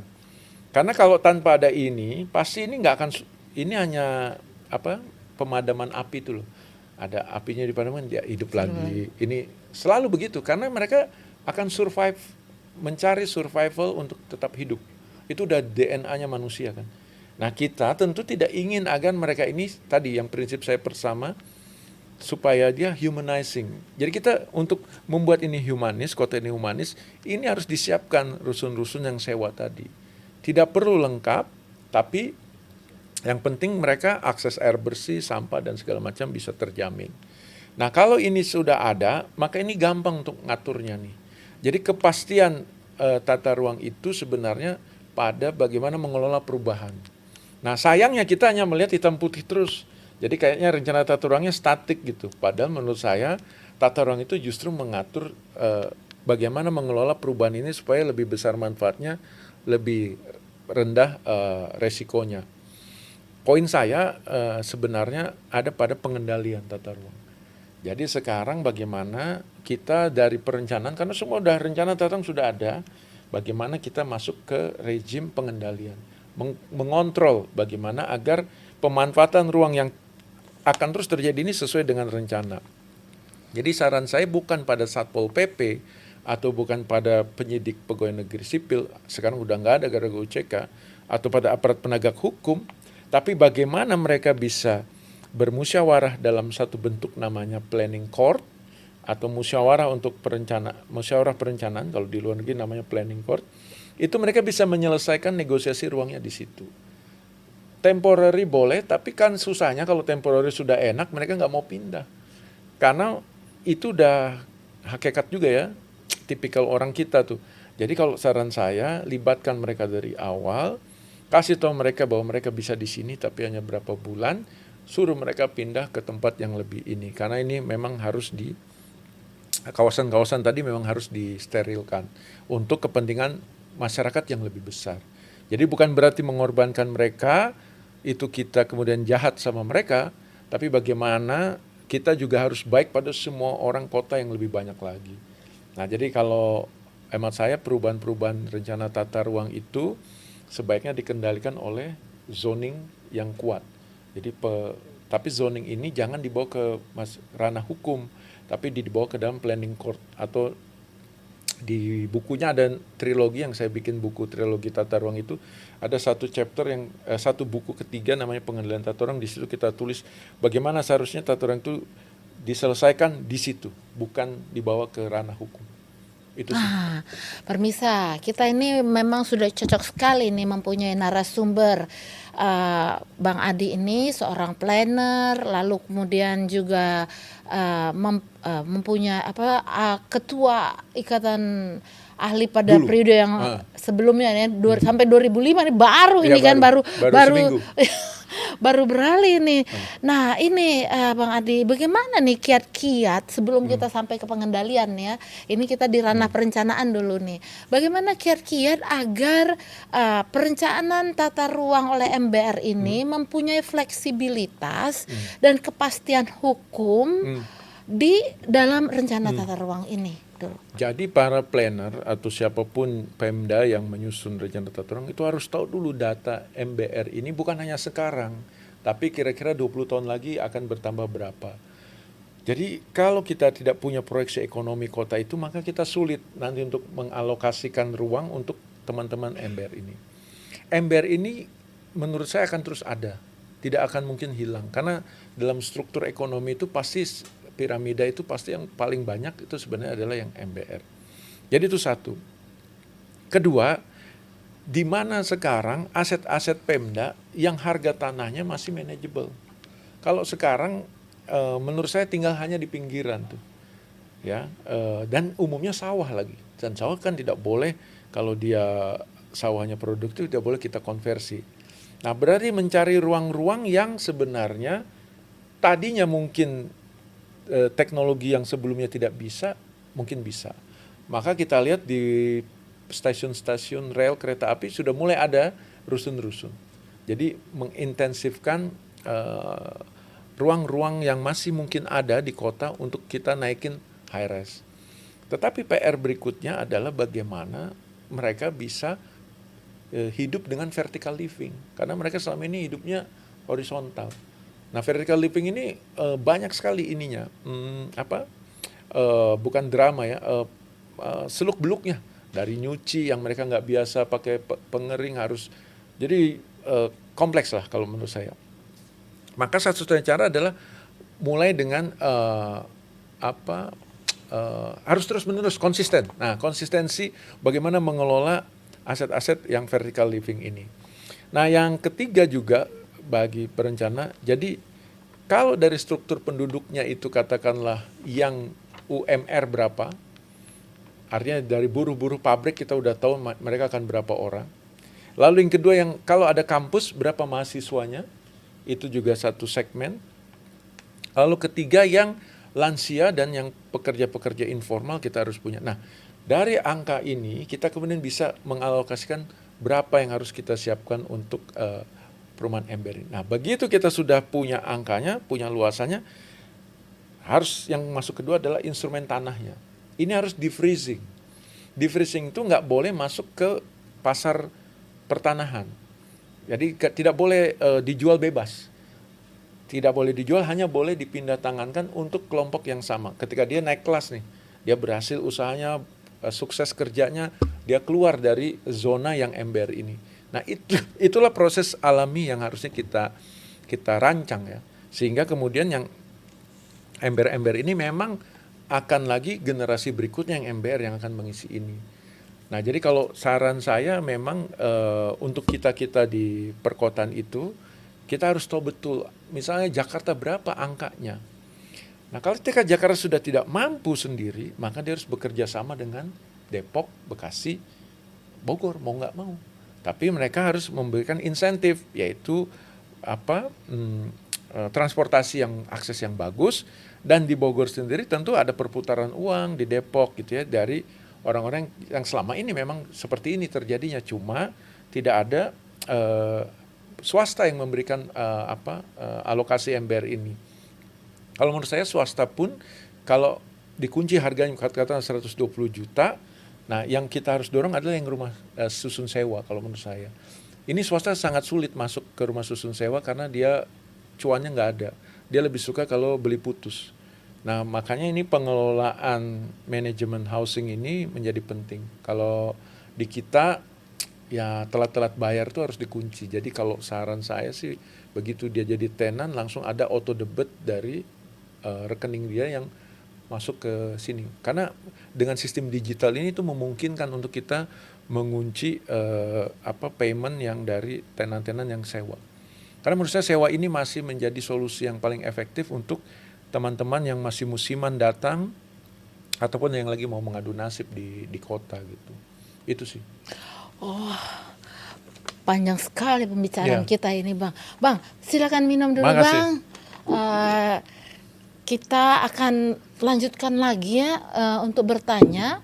Karena kalau tanpa ada ini, pasti ini nggak akan, ini hanya pemadaman api itu loh. Ada apinya di padaman, dia hidup lagi. Ini selalu begitu, karena mereka akan survive, mencari survival untuk tetap hidup. Itu udah DNA-nya manusia kan. Nah, kita tentu tidak ingin agar mereka ini, tadi yang prinsip saya pertama, supaya dia humanizing. Jadi kita untuk membuat ini humanis, kota ini humanis, ini harus disiapkan rusun-rusun yang sewa tadi. Tidak perlu lengkap, tapi yang penting mereka akses air bersih, sampah dan segala macam bisa terjamin. Nah, kalau ini sudah ada, maka ini gampang untuk ngaturnya nih. Jadi kepastian tata ruang itu sebenarnya pada bagaimana mengelola perubahan. Nah, sayangnya kita hanya melihat hitam putih terus. Jadi kayaknya rencana tata ruangnya statik gitu. Padahal menurut saya tata ruang itu justru mengatur bagaimana mengelola perubahan ini supaya lebih besar manfaatnya, lebih rendah resikonya. Poin saya sebenarnya ada pada pengendalian tata ruang. Jadi sekarang bagaimana kita dari perencanaan, karena semua udah rencana tata ruang sudah ada, bagaimana kita masuk ke rejim pengendalian. Mengontrol bagaimana agar pemanfaatan ruang yang akan terus terjadi ini sesuai dengan rencana. Jadi saran saya bukan pada Satpol PP atau bukan pada penyidik pegawai negeri sipil, sekarang udah nggak ada gara-gara UCK, atau pada aparat penegak hukum, tapi bagaimana mereka bisa bermusyawarah dalam satu bentuk namanya planning court, atau musyawarah untuk musyawarah perencanaan, kalau di luar negeri namanya planning court, itu mereka bisa menyelesaikan negosiasi ruangnya di situ. Temporary boleh, tapi kan susahnya kalau temporary sudah enak, mereka nggak mau pindah. Karena itu udah hakikat juga ya, tipikal orang kita tuh. Jadi kalau saran saya, libatkan mereka dari awal, kasih tahu mereka bahwa mereka bisa di sini tapi hanya berapa bulan, suruh mereka pindah ke tempat yang lebih ini. Karena ini memang harus kawasan-kawasan tadi memang harus disterilkan untuk kepentingan masyarakat yang lebih besar. Jadi bukan berarti mengorbankan mereka, itu kita kemudian jahat sama mereka, tapi bagaimana kita juga harus baik pada semua orang kota yang lebih banyak lagi. Nah, jadi kalau hemat saya perubahan-perubahan rencana tata ruang itu sebaiknya dikendalikan oleh zoning yang kuat. Jadi tapi zoning ini jangan dibawa ke ranah hukum, tapi dibawa ke dalam planning court. Atau di bukunya ada trilogi yang saya bikin, buku trilogi tata ruang itu ada satu chapter yang satu buku ketiga namanya pengendalian tata ruang. Di situ kita tulis bagaimana seharusnya tata ruang itu diselesaikan di situ, bukan dibawa ke ranah hukum. Itu sih. Permisa, kita ini memang sudah cocok sekali nih mempunyai narasumber. Bang Adi ini seorang planner, lalu kemudian juga mempunyai ketua Ikatan ahli pada Dulu. periode yang sebelumnya ya, sampai 2005 nih baru Iya, ini kan baru seminggu. baru beralih nih. Nah ini Bang Adi, bagaimana nih kiat-kiat sebelum kita sampai ke pengendalian ya? Ini kita di ranah perencanaan dulu nih. Bagaimana kiat-kiat agar perencanaan tata ruang oleh MBR ini mempunyai fleksibilitas dan kepastian hukum di dalam rencana tata ruang ini dulu. Jadi para planner atau siapapun Pemda yang menyusun rencana tata ruang itu harus tahu dulu data MBR ini bukan hanya sekarang, tapi kira-kira 20 tahun lagi akan bertambah berapa. Jadi kalau kita tidak punya proyeksi ekonomi kota itu, maka kita sulit nanti untuk mengalokasikan ruang untuk teman-teman MBR ini. MBR ini menurut saya akan terus ada, tidak akan mungkin hilang. Karena dalam struktur ekonomi itu pasti piramida itu pasti yang paling banyak itu sebenarnya adalah yang MBR. Jadi itu satu. Kedua, di mana sekarang aset-aset Pemda yang harga tanahnya masih manageable. Kalau sekarang menurut saya tinggal hanya di pinggiran tuh, ya, dan umumnya sawah lagi. Dan sawah kan tidak boleh kalau dia sawahnya produktif tidak boleh kita konversi. Nah berarti mencari ruang-ruang yang sebenarnya tadinya mungkin teknologi yang sebelumnya tidak bisa, mungkin bisa. Maka kita lihat di stasiun-stasiun rel kereta api sudah mulai ada rusun-rusun. Jadi mengintensifkan ruang-ruang yang masih mungkin ada di kota untuk kita naikin high rise. Tetapi PR berikutnya adalah bagaimana mereka bisa hidup dengan vertical living. Karena mereka selama ini hidupnya horizontal. Nah, vertical living ini banyak sekali ininya, bukan drama ya, seluk-beluknya. Dari nyuci yang mereka nggak biasa pakai pengering harus, jadi kompleks lah kalau menurut saya. Maka satu-satunya cara adalah mulai dengan harus terus-menerus konsisten. Nah, konsistensi bagaimana mengelola aset-aset yang vertical living ini. Nah, yang ketiga juga bagi perencana, jadi kalau dari struktur penduduknya itu katakanlah yang UMR berapa, artinya dari buruh-buruh pabrik kita udah tahu mereka akan berapa orang. Lalu yang kedua, yang kalau ada kampus berapa mahasiswanya, itu juga satu segmen. Lalu ketiga yang lansia dan yang pekerja-pekerja informal kita harus punya. Nah, dari angka ini kita kemudian bisa mengalokasikan berapa yang harus kita siapkan untuk perumahan MBR. Nah, begitu kita sudah punya angkanya, punya luasannya, harus yang masuk kedua adalah instrumen tanahnya. Ini harus di-freezing. Di-freezing itu nggak boleh masuk ke pasar pertanahan. Jadi tidak boleh dijual bebas. Tidak boleh dijual, hanya boleh dipindah tangankan untuk kelompok yang sama. Ketika dia naik kelas nih, dia berhasil usahanya, sukses kerjanya, dia keluar dari zona yang MBR ini. Nah, itulah proses alami yang harusnya kita rancang ya. Sehingga kemudian yang MBR ini memang akan lagi generasi berikutnya yang MBR yang akan mengisi ini. Nah, jadi kalau saran saya memang untuk kita di perkotaan itu, kita harus tahu betul, misalnya Jakarta berapa angkanya. Nah, kalau ketika Jakarta sudah tidak mampu sendiri, maka dia harus bekerja sama dengan Depok, Bekasi, Bogor, mau nggak mau. Tapi mereka harus memberikan insentif, yaitu transportasi yang akses yang bagus, dan di Bogor sendiri tentu ada perputaran uang, di Depok gitu ya, dari orang-orang yang selama ini memang seperti ini terjadinya, cuma tidak ada swasta yang memberikan alokasi MBR ini. Kalau menurut saya swasta pun kalau dikunci harganya katakan 120 juta, nah yang kita harus dorong adalah yang rumah susun sewa kalau menurut saya. Ini swasta sangat sulit masuk ke rumah susun sewa karena dia cuannya nggak ada. Dia lebih suka kalau beli putus. Nah, makanya ini pengelolaan manajemen housing ini menjadi penting. Kalau di kita ya telat-telat bayar itu harus dikunci. Jadi kalau saran saya sih begitu dia jadi tenan langsung ada auto debit dari rekening dia yang masuk ke sini. Karena dengan sistem digital ini itu memungkinkan untuk kita mengunci payment yang dari tenan-tenan yang sewa. Karena menurut saya sewa ini masih menjadi solusi yang paling efektif untuk teman-teman yang masih musiman datang ataupun yang lagi mau mengadu nasib di kota gitu. Itu sih. Panjang sekali pembicaraan Iya. kita ini, Bang. Bang, silakan minum dulu, Makasih. Bang. Eh, kita akan lanjutkan lagi ya untuk bertanya.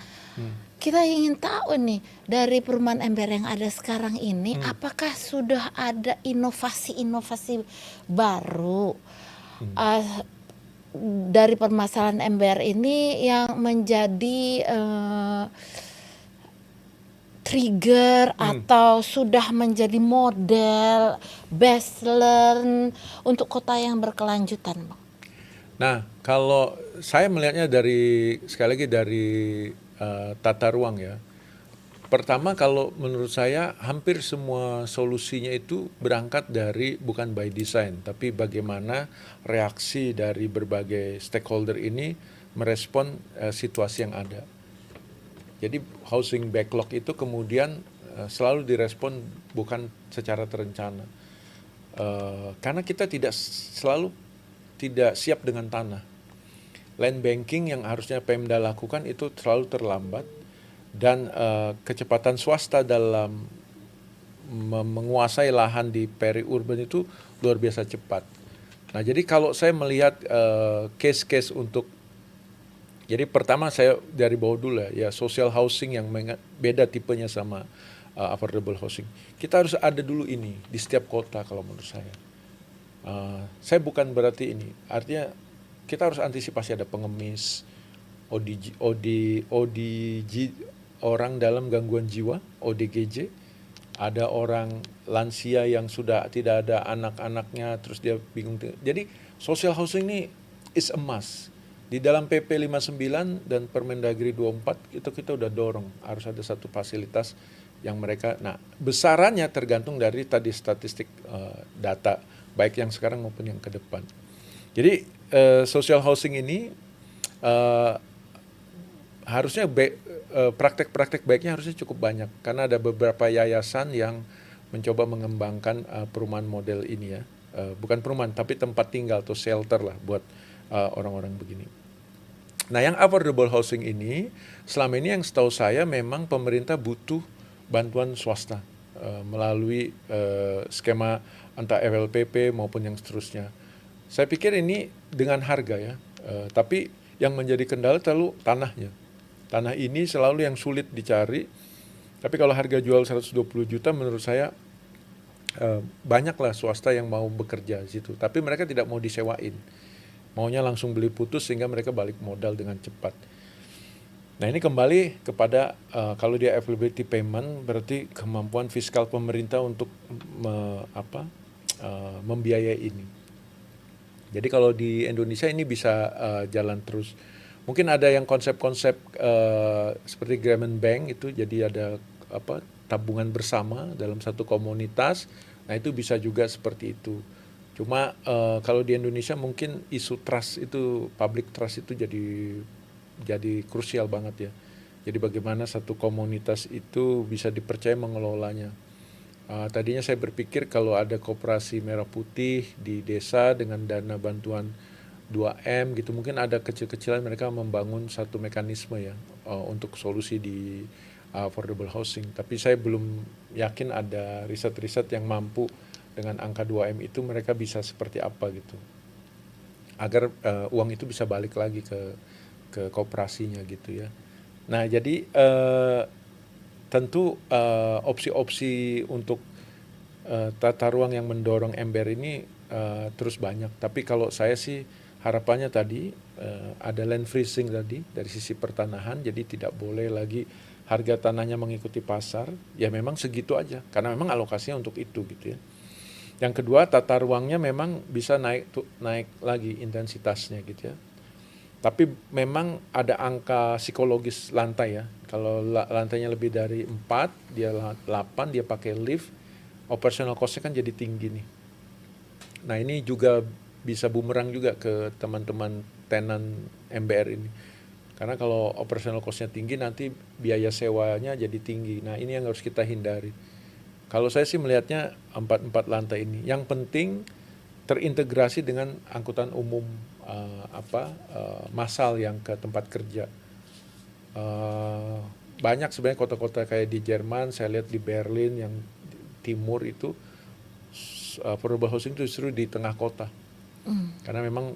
Kita ingin tahu nih dari perumahan ember yang ada sekarang ini, apakah sudah ada inovasi-inovasi baru eh, dari permasalahan ember ini yang menjadi trigger atau sudah menjadi model best learn untuk kota yang berkelanjutan, Bang? Nah, kalau saya melihatnya sekali lagi dari tata ruang ya. Pertama, kalau menurut saya hampir semua solusinya itu berangkat dari bukan by design, tapi bagaimana reaksi dari berbagai stakeholder ini merespon situasi yang ada. Jadi housing backlog itu kemudian selalu direspon bukan secara terencana. Karena kita selalu tidak siap dengan tanah. Land banking yang harusnya Pemda lakukan itu selalu terlambat, dan kecepatan swasta dalam menguasai lahan di peri-urban itu luar biasa cepat. Nah, jadi kalau saya melihat case-case untuk, jadi pertama saya dari bawah dulu ya social housing yang beda tipenya sama affordable housing. Kita harus ada dulu ini di setiap kota kalau menurut saya. Saya bukan berarti ini, artinya kita harus antisipasi ada pengemis, ODG, orang dalam gangguan jiwa, ODGJ, ada orang lansia yang sudah tidak ada anak-anaknya, terus dia bingung. Jadi social housing ini is a must. Di dalam PP 59 dan Permendagri 24 itu kita udah dorong harus ada satu fasilitas yang mereka. Nah, besarannya tergantung dari tadi statistik data baik yang sekarang maupun yang ke depan. Jadi social housing ini harusnya praktek-praktek baiknya harusnya cukup banyak karena ada beberapa yayasan yang mencoba mengembangkan perumahan model ini ya, bukan perumahan tapi tempat tinggal atau shelter lah buat orang-orang begini. Nah, yang affordable housing ini selama ini yang setahu saya memang pemerintah butuh bantuan swasta melalui skema entah FLPP maupun yang seterusnya. Saya pikir ini dengan harga ya, tapi yang menjadi kendala selalu tanahnya. Tanah ini selalu yang sulit dicari, tapi kalau harga jual 120 juta menurut saya banyaklah swasta yang mau bekerja di situ, tapi mereka tidak mau disewain, maunya langsung beli putus sehingga mereka balik modal dengan cepat. Nah, ini kembali kepada kalau dia availability payment berarti kemampuan fiskal pemerintah untuk membiayai ini. Jadi kalau di Indonesia ini bisa jalan terus. Mungkin ada yang konsep-konsep seperti Grameen Bank itu, jadi ada tabungan bersama dalam satu komunitas. Nah, itu bisa juga seperti itu. Cuma kalau di Indonesia mungkin isu trust itu, public trust itu jadi krusial banget ya. Jadi bagaimana satu komunitas itu bisa dipercaya mengelolanya. Tadinya saya berpikir kalau ada koperasi merah putih di desa dengan dana bantuan 2M gitu, mungkin ada kecil-kecilan mereka membangun satu mekanisme ya untuk solusi di affordable housing. Tapi saya belum yakin ada riset-riset yang mampu dengan angka 2M itu mereka bisa seperti apa gitu. Agar uang itu bisa balik lagi ke koperasinya gitu ya. Nah, jadi tentu opsi-opsi untuk tata ruang yang mendorong ember ini terus banyak. Tapi kalau saya sih harapannya tadi ada land freezing tadi dari sisi pertanahan, jadi tidak boleh lagi harga tanahnya mengikuti pasar. Ya memang segitu aja, karena memang alokasinya untuk itu gitu ya. Yang kedua, tata ruangnya memang bisa naik lagi intensitasnya gitu ya. Tapi memang ada angka psikologis lantai ya. Kalau lantainya lebih dari 4, dia 8, dia pakai lift, operational cost-nya kan jadi tinggi nih. Nah, ini juga bisa bumerang juga ke teman-teman tenan MBR ini. Karena kalau operational cost-nya tinggi, nanti biaya sewanya jadi tinggi. Nah, ini yang harus kita hindari. Kalau saya sih melihatnya 4 lantai ini. Yang penting terintegrasi dengan angkutan umum massal yang ke tempat kerja. Banyak sebenarnya kota-kota kayak di Jerman, saya lihat di Berlin yang timur itu affordable housing itu justru di tengah kota. Karena memang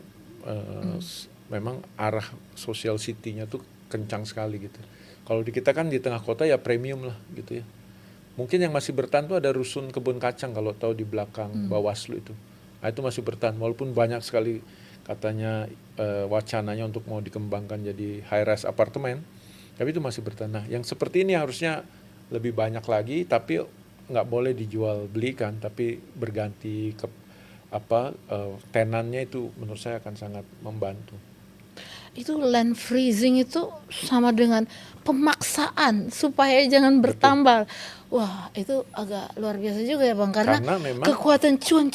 memang arah social city-nya tuh kencang sekali gitu. Kalau di kita kan di tengah kota ya premium lah gitu ya. Mungkin yang masih bertahan tuh ada rusun kebun kacang kalau tahu di belakang Bawaslu itu. Nah, itu masih bertahan walaupun banyak sekali katanya wacananya untuk mau dikembangkan jadi high rise apartemen, tapi itu masih bertahan. Nah, yang seperti ini harusnya lebih banyak lagi, tapi nggak boleh dijual belikan, tapi berganti ke tenannya itu menurut saya akan sangat membantu. Itu land freezing itu sama dengan pemaksaan supaya jangan bertambah. Wah, itu agak luar biasa juga ya Bang, karena memang kekuatan cuan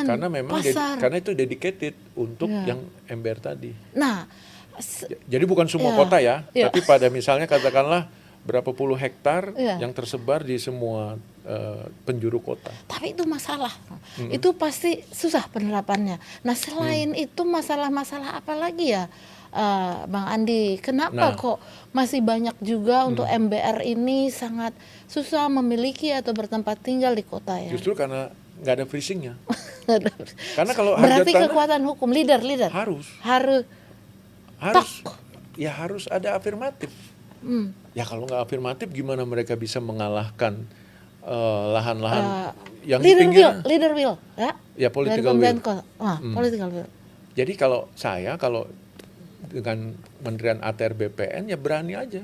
karena memang pasar. karena itu dedicated untuk Ya. yang ember tadi. Nah, Jadi bukan semua Ya. kota ya, Ya. tapi pada misalnya katakanlah berapa puluh hektar Ya. yang tersebar di semua penjuru kota. tapi itu masalah. Itu pasti susah penerapannya. Nah, selain itu masalah-masalah apa lagi ya? Bang Andi, kenapa Nah. kok masih banyak juga untuk MBR ini sangat susah memiliki atau bertempat tinggal di kota ya? Justru karena nggak ada freezingnya. Karena kalau harga Berarti tanah kekuatan hukum leader harus ya harus ada afirmatif. Ya kalau nggak afirmatif gimana mereka bisa mengalahkan lahan-lahan yang di pinggir? Leader will, ya? Ya, political will. Political will. Jadi kalau dengan Kementerian ATR BPN ya berani aja.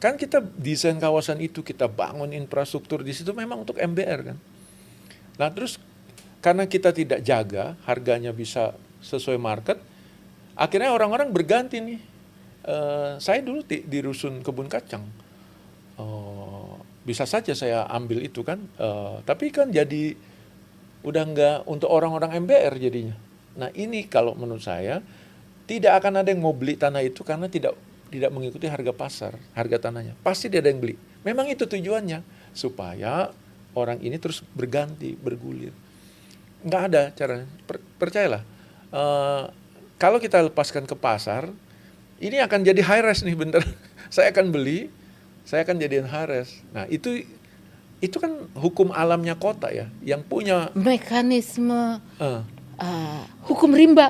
Kan kita desain kawasan itu, kita bangun infrastruktur di situ memang untuk MBR kan. Nah terus karena kita tidak jaga harganya bisa sesuai market, akhirnya orang-orang berganti nih. Saya dulu di rusun kebun kacang, bisa saja saya ambil itu kan, tapi kan jadi udah nggak untuk orang-orang MBR jadinya. Nah ini kalau menurut saya tidak akan ada yang mau beli tanah itu karena tidak mengikuti harga pasar, harga tanahnya. Pasti dia ada yang beli. Memang itu tujuannya supaya orang ini terus berganti, bergulir. Nggak ada caranya. Percayalah, kalau kita lepaskan ke pasar, ini akan jadi high rise nih bener. Saya akan beli, saya akan jadiin high rise. Nah itu kan hukum alamnya kota ya, yang punya mekanisme hukum rimba.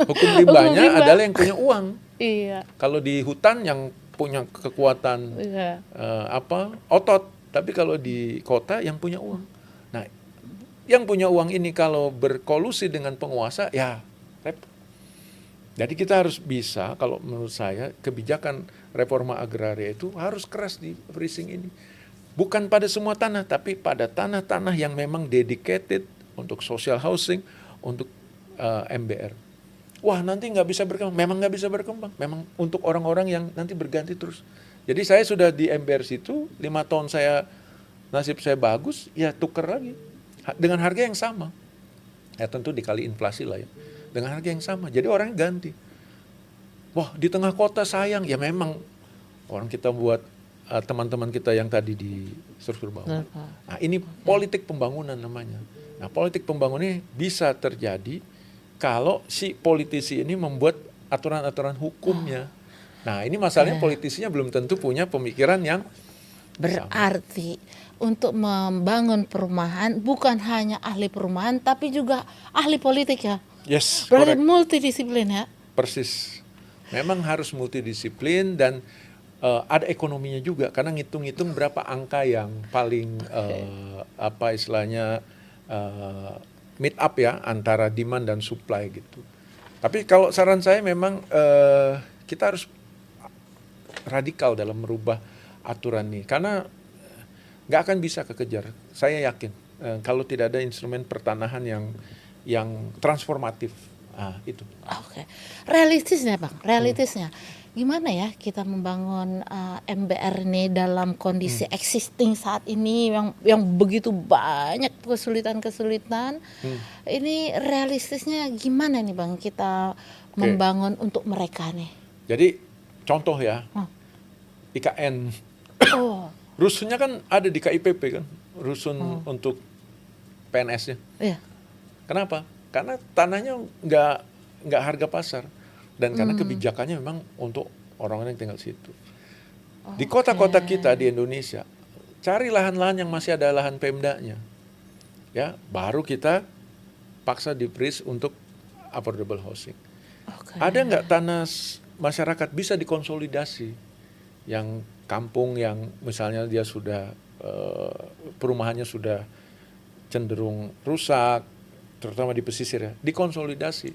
Hukum rimbanya adalah yang punya uang. Iya. Kalau di hutan yang punya kekuatan otot, tapi kalau di kota yang punya uang. Nah, yang punya uang ini kalau berkolusi dengan penguasa ya repot. Jadi kita harus bisa, kalau menurut saya kebijakan reforma agraria itu harus keras di freezing ini. Bukan pada semua tanah, tapi pada tanah-tanah yang memang dedicated untuk social housing, untuk MBR. Wah nanti nggak bisa berkembang, memang nggak bisa berkembang, memang untuk orang-orang yang nanti berganti terus. Jadi saya sudah di MBR situ, 5 tahun nasib saya bagus, ya tuker lagi dengan harga yang sama. Ya tentu dikali inflasi lah ya, dengan harga yang sama. Jadi orang ganti. Wah di tengah kota sayang, ya memang orang kita buat teman-teman kita yang tadi di struktur bawah. Nah ini politik pembangunan namanya. Nah politik pembangunan ini bisa terjadi kalau si politisi ini membuat aturan-aturan hukumnya. Nah ini masalahnya politisinya belum tentu punya pemikiran yang berarti untuk membangun perumahan bukan hanya ahli perumahan tapi juga ahli politik ya. Yes, berarti multidisiplin ya. Persis. Memang harus multidisiplin dan ada ekonominya juga karena ngitung-ngitung berapa angka yang paling meet up ya antara demand dan supply gitu. Tapi kalau saran saya memang kita harus radikal dalam merubah aturan ini karena nggak akan bisa kekejar. Saya yakin kalau tidak ada instrumen pertanahan yang transformatif. Itu. Oke. Realistisnya Bang, gimana ya kita membangun MBR ini dalam kondisi existing saat ini yang begitu banyak kesulitan-kesulitan. Ini realistisnya gimana nih Bang kita membangun untuk mereka nih? Jadi contoh ya, IKN. Rusunnya kan ada di KIPP kan, rusun untuk PNS-nya. Iya. Kenapa? Karena tanahnya nggak harga pasar dan karena kebijakannya memang untuk orang-orang yang tinggal situ. Di kota-kota kita di Indonesia, cari lahan-lahan yang masih ada lahan Pemdanya. Ya, baru kita paksa di freeze untuk affordable housing. Ada nggak tanah masyarakat bisa dikonsolidasi? Yang kampung yang misalnya dia sudah perumahannya sudah cenderung rusak, terutama di pesisir ya, dikonsolidasi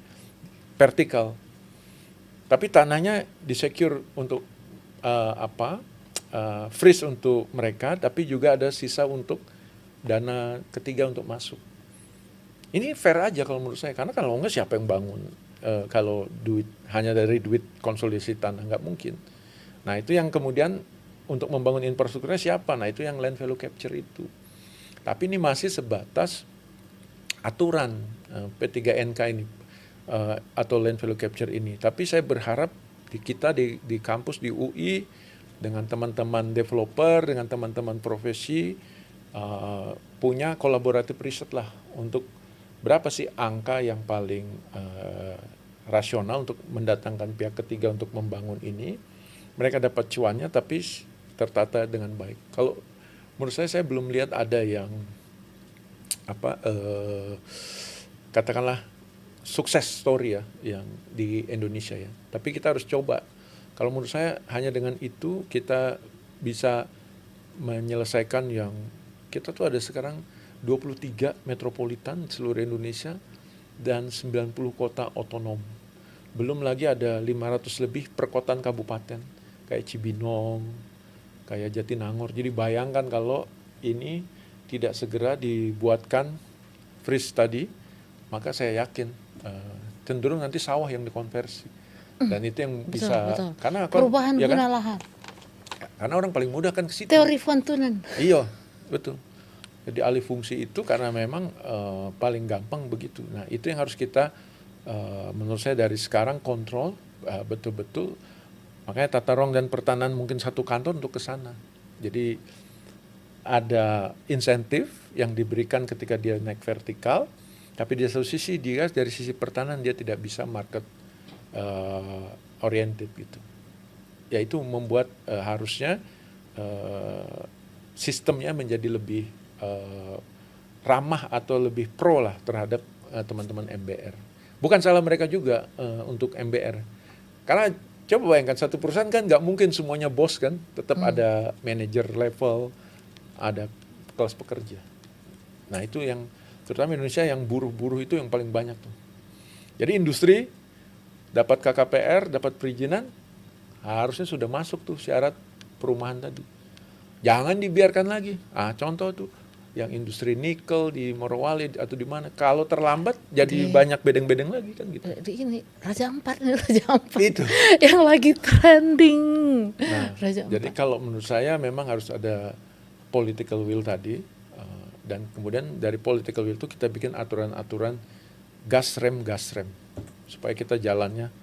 vertikal. Tapi tanahnya disecure untuk freeze untuk mereka, tapi juga ada sisa untuk dana ketiga untuk masuk. Ini fair aja kalau menurut saya, karena kalau enggak siapa yang bangun kalau duit hanya dari duit konsolidasi tanah, nggak mungkin. Nah itu yang kemudian untuk membangun infrastrukturnya siapa? Nah itu yang land value capture itu. Tapi ini masih sebatas aturan P3NK ini atau land value capture ini. Tapi saya berharap kita di kampus di UI dengan teman-teman developer, dengan teman-teman profesi punya kolaboratif riset lah untuk berapa sih angka yang paling rasional untuk mendatangkan pihak ketiga untuk membangun ini. Mereka dapat cuannya tapi tertata dengan baik. Kalau menurut saya belum lihat ada yang katakanlah sukses story ya yang di Indonesia ya. Tapi kita harus coba. Kalau menurut saya hanya dengan itu kita bisa menyelesaikan yang kita tuh ada sekarang 23 metropolitan seluruh Indonesia dan 90 kota otonom. Belum lagi ada 500 lebih perkotaan kabupaten kayak Cibinong, kayak Jatinangor. Jadi bayangkan kalau ini tidak segera dibuatkan freeze tadi, maka saya yakin cenderung nanti sawah yang dikonversi. Dan itu yang bisa betul. karena Perubahan ya guna kan? lahan. Karena orang paling mudah kan ke situ. Teori von Thunen. Iya, betul. Jadi alih fungsi itu karena memang paling gampang begitu. Nah itu yang harus kita menurut saya dari sekarang kontrol betul-betul. Makanya tata ruang dan pertanahan mungkin satu kantor untuk ke sana. Jadi ada insentif yang diberikan ketika dia naik vertikal, tapi di satu sisi dia dari sisi pertanahan dia tidak bisa market oriented gitu. Yaitu membuat harusnya sistemnya menjadi lebih ramah atau lebih pro lah terhadap teman-teman MBR. Bukan salah mereka juga untuk MBR. Karena coba bayangkan satu perusahaan kan nggak mungkin semuanya bos kan, tetap ada manager level, ada kelas pekerja. Nah itu yang terutama Indonesia yang buruh-buruh itu yang paling banyak tuh. Jadi industri dapat KKPR, dapat perizinan, harusnya sudah masuk tuh syarat perumahan tadi. Jangan dibiarkan lagi. Contoh tuh yang industri nikel di Morowali atau di mana, kalau terlambat jadi banyak bedeng-bedeng lagi kan gitu. Ini Raja Ampat nih, Raja Ampat. Itu yang lagi trending. Nah, Raja jadi Ampat. kalau menurut saya memang harus ada political will tadi, dan kemudian dari political will itu kita bikin aturan-aturan gas rem supaya kita jalannya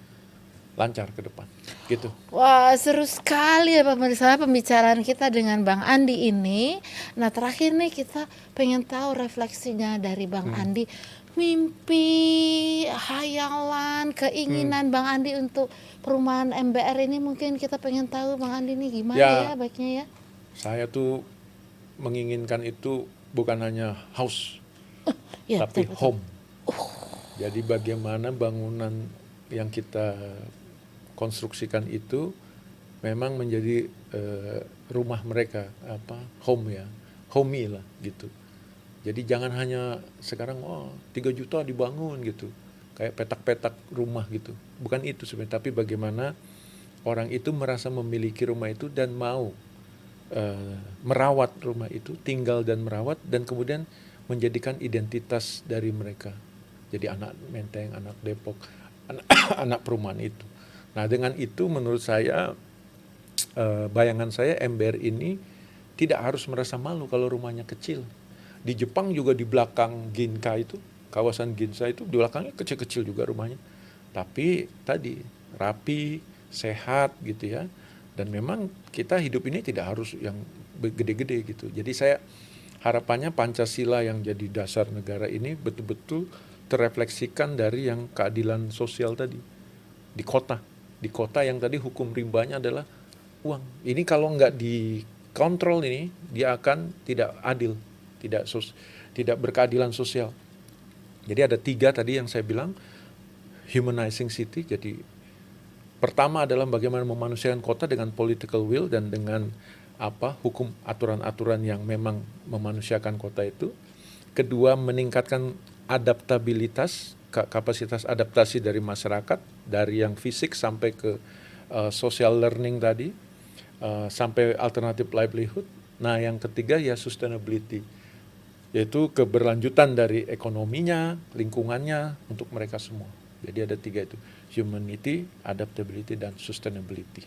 lancar ke depan gitu. Wah seru sekali ya pemirsa pembicaraan kita dengan Bang Andi ini. Nah terakhir nih kita pengen tahu refleksinya dari Bang Andi. Mimpi, hayalan, keinginan Bang Andi untuk perumahan MBR ini mungkin kita pengen tahu Bang Andi ini gimana ya baiknya ya. Saya tuh menginginkan itu bukan hanya house, Ya, tapi betul. home. Jadi bagaimana bangunan yang kita konstruksikan itu memang menjadi rumah mereka, home ya, homey lah gitu. Jadi jangan hanya sekarang 3 juta dibangun gitu, kayak petak-petak rumah gitu. Bukan itu sebenarnya, tapi bagaimana orang itu merasa memiliki rumah itu dan mau merawat rumah itu, tinggal dan merawat, dan kemudian menjadikan identitas dari mereka. Jadi anak Menteng, anak Depok, anak perumahan itu. Nah dengan itu menurut saya, bayangan saya MBR ini tidak harus merasa malu kalau rumahnya kecil. Di Jepang juga di belakang Ginka itu, kawasan Ginza itu di belakangnya kecil-kecil juga rumahnya. Tapi tadi rapi, sehat gitu ya. Dan memang kita hidup ini tidak harus yang gede-gede gitu. Jadi saya harapannya Pancasila yang jadi dasar negara ini betul-betul terrefleksikan dari yang keadilan sosial tadi di kota. Di kota yang tadi hukum rimbanya adalah uang. Ini kalau nggak dikontrol ini, dia akan tidak adil, tidak berkeadilan sosial. Jadi ada 3 tadi yang saya bilang, humanizing city. Jadi pertama adalah bagaimana memanusiakan kota dengan political will dan dengan hukum, aturan-aturan yang memang memanusiakan kota itu. Kedua, meningkatkan adaptabilitas, kapasitas adaptasi dari masyarakat, dari yang fisik sampai ke social learning tadi, sampai alternative livelihood. Nah, yang ketiga ya sustainability, yaitu keberlanjutan dari ekonominya, lingkungannya untuk mereka semua. Jadi ada 3 itu, humanity, adaptability, dan sustainability.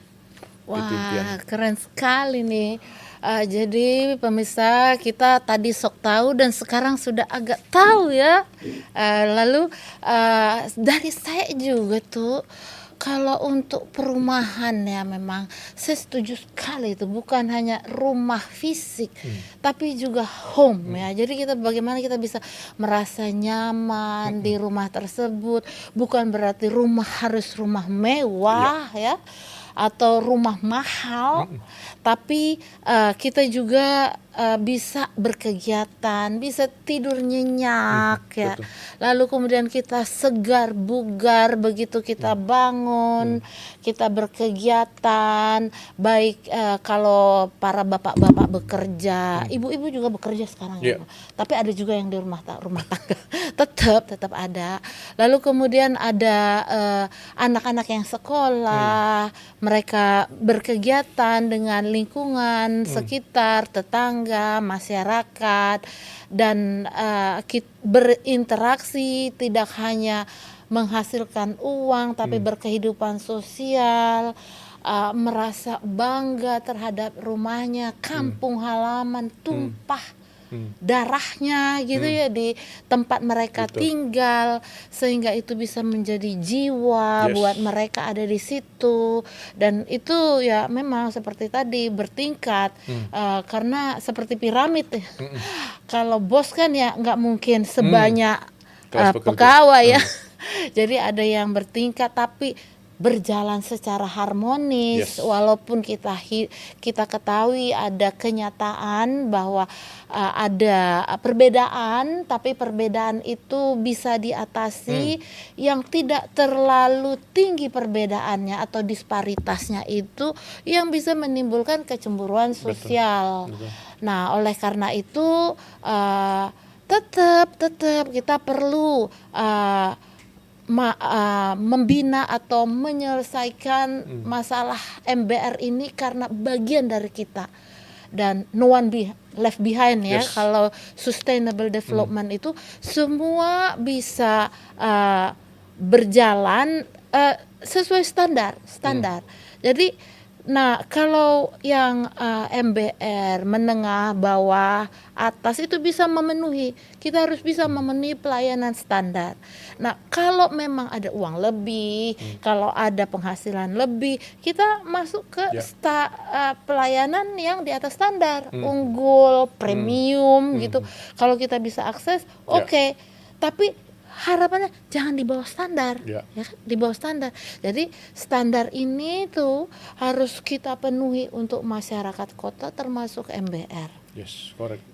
Wah, keren sekali nih. Jadi pemirsa, kita tadi sok tahu dan sekarang sudah agak tahu ya. Lalu dari saya juga tuh, kalau untuk perumahan ya memang saya setuju sekali itu, bukan hanya rumah fisik tapi juga home ya. Jadi bagaimana kita bisa merasa nyaman di rumah tersebut, bukan berarti rumah harus rumah mewah ya atau rumah mahal, tapi kita juga bisa berkegiatan, bisa tidur nyenyak ya. Betul. Lalu kemudian kita segar bugar begitu kita bangun, kita berkegiatan, baik kalau para bapak-bapak bekerja, ibu-ibu juga bekerja sekarang ya. Tapi ada juga yang di rumah tangga. tetap ada. Lalu kemudian ada anak-anak yang sekolah, mereka berkegiatan dengan lingkungan sekitar, tetangga, masyarakat, dan berinteraksi, tidak hanya menghasilkan uang tapi berkehidupan sosial, merasa bangga terhadap rumahnya, kampung halaman tumpah darahnya gitu ya di tempat mereka tinggal, sehingga itu bisa menjadi jiwa buat mereka ada di situ. Dan itu ya memang seperti tadi bertingkat, karena seperti piramid kalau bos kan ya nggak mungkin sebanyak pegawai ya. Jadi ada yang bertingkat tapi berjalan secara harmonis, walaupun kita ketahui ada kenyataan bahwa ada perbedaan, tapi perbedaan itu bisa diatasi, yang tidak terlalu tinggi perbedaannya atau disparitasnya itu yang bisa menimbulkan kecemburuan sosial. Betul. Nah, oleh karena itu tetap kita perlu membina atau menyelesaikan masalah MBR ini karena bagian dari kita, dan no one left behind ya. Kalau sustainable development itu semua bisa berjalan sesuai standar. Jadi kalau yang MBR menengah, bawah, atas itu bisa memenuhi, kita harus bisa memenuhi pelayanan standar. Nah, kalau memang ada uang lebih, kalau ada penghasilan lebih, kita masuk ke pelayanan yang di atas standar, unggul, premium gitu. Kalau kita bisa akses, oke. Tapi harapannya jangan di bawah standar, ya kan? Di bawah standar. Jadi standar ini tuh harus kita penuhi untuk masyarakat kota termasuk MBR. Yes, correct.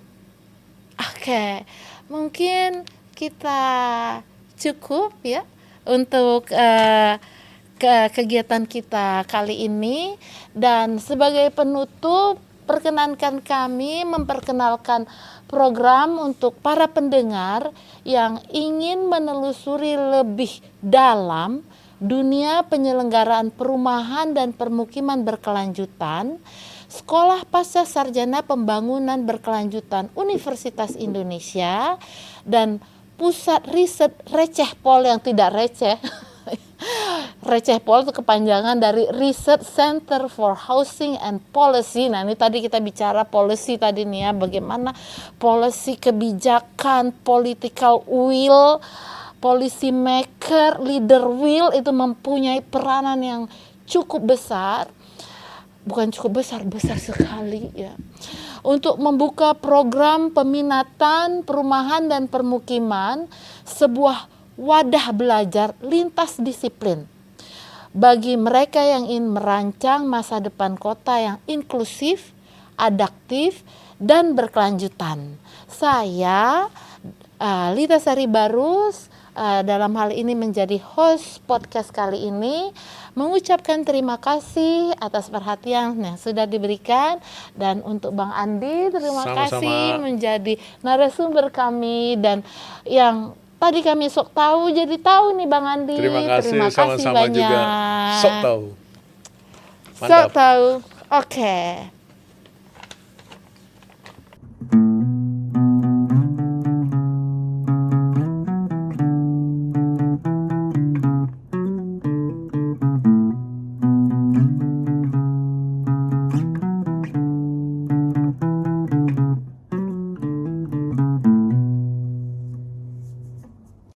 Oke, mungkin kita cukup ya untuk kegiatan kita kali ini, dan sebagai penutup perkenankan kami memperkenalkan program untuk para pendengar yang ingin menelusuri lebih dalam dunia penyelenggaraan perumahan dan permukiman berkelanjutan. Sekolah Pasca Sarjana Pembangunan Berkelanjutan Universitas Indonesia dan Pusat Riset Receh Pol yang tidak receh. Receh Pol itu kepanjangan dari Research Center for Housing and Policy. Nah, ini tadi kita bicara policy tadi nih ya, bagaimana policy, kebijakan, political will, policy maker, leader will itu mempunyai peranan yang cukup besar. Bukan cukup besar, besar sekali ya. Untuk membuka program peminatan perumahan dan permukiman, sebuah wadah belajar lintas disiplin. bagi mereka yang ingin merancang masa depan kota yang inklusif, adaptif, dan berkelanjutan. Saya Lita Sari Barus dalam hal ini menjadi host podcast kali ini, mengucapkan terima kasih atas perhatian yang sudah diberikan, dan untuk Bang Andi terima Sama-sama. kasih menjadi narasumber kami, dan yang tadi kami sok tahu jadi tahu nih Bang Andi. Terima kasih sama-sama banyak. juga. Sok tahu. Sok tahu. Oke.